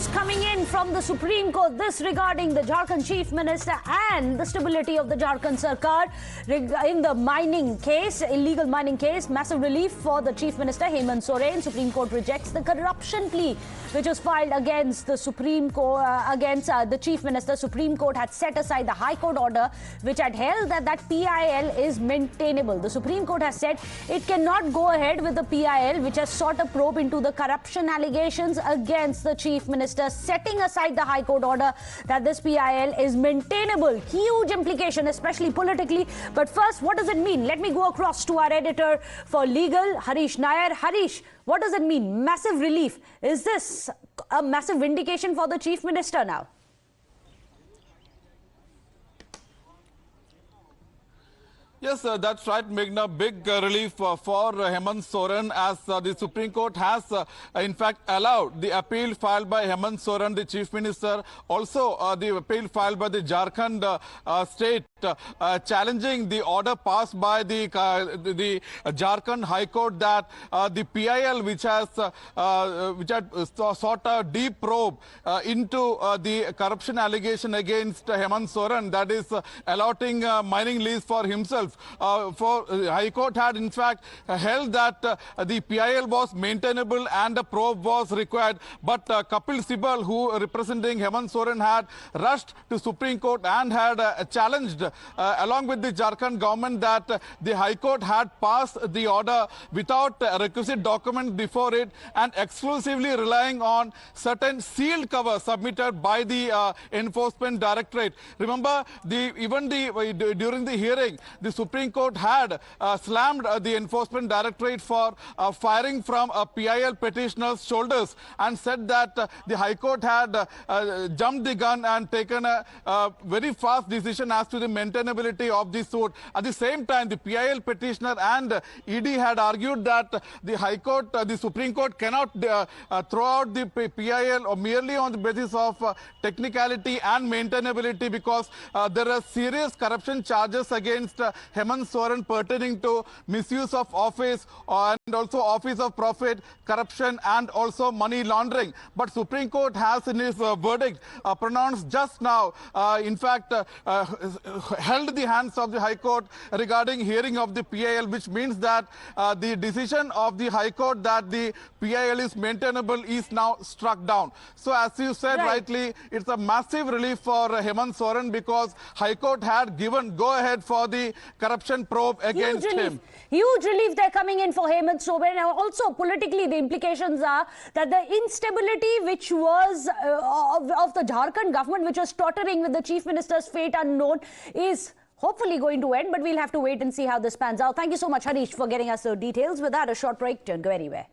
news coming in from the Supreme Court, this regarding the Jharkhand Chief Minister and the stability of the Jharkhand Sarkar in the mining case, illegal mining case. Massive relief for the Chief Minister Hemant Soren. Supreme Court rejects the corruption plea which was filed against the Supreme Court, against the Chief Minister. Supreme Court had set aside the High Court order which had held that PIL is maintainable. The Supreme Court has said it cannot go ahead with the PIL which has sought a probe into the corruption allegations against the Chief Minister, setting aside the High Court order that this PIL is maintainable. Huge implication, especially politically. But first, what does it mean? Let me go across to our editor for legal, Harish Nair. Harish, what does it mean? Massive relief. Is this a massive vindication for the Chief Minister now? Yes, that's right, Meghna. Big relief for Hemant Soren, as the Supreme Court has, in fact, allowed the appeal filed by Hemant Soren, the Chief Minister, also the appeal filed by the Jharkhand state, challenging the order passed by the Jharkhand High Court that the PIL, which had sought a deep probe into the corruption allegation against Hemant Soren, that is allotting mining lease for himself. High Court had in fact held that the PIL was maintainable and a probe was required, but Kapil Sibal, who representing Hemant Soren, had rushed to Supreme Court and had challenged along with the Jharkhand government that the High Court had passed the order without requisite document before it and exclusively relying on certain sealed cover submitted by the Enforcement Directorate. Remember, during the hearing, the Supreme Court had slammed the Enforcement Directorate for firing from a PIL petitioner's shoulders and said that the High Court had jumped the gun and taken a very fast decision as to the maintainability of the suit. At the same time, the PIL petitioner and ED had argued that the High Court, the Supreme Court cannot throw out the PIL or merely on the basis of technicality and maintainability, because there are serious corruption charges against Hemant Soren pertaining to misuse of office and also office of profit, corruption and also money laundering. But Supreme Court has in its verdict pronounced just now, in fact, held the hands of the High Court regarding hearing of the PIL, which means that the decision of the High Court that the PIL is maintainable is now struck down. So as you said rightly, it's a massive relief for Hemant Soren, because High Court had given go-ahead for the corruption probe against him. Huge relief they're coming in for Hemant Soren. Also, politically, the implications are that the instability which was of the Jharkhand government, which was tottering with the Chief Minister's fate unknown, is hopefully going to end. But we'll have to wait and see how this pans out. Thank you so much, Harish, for getting us the details. With that, a short break. Don't go anywhere.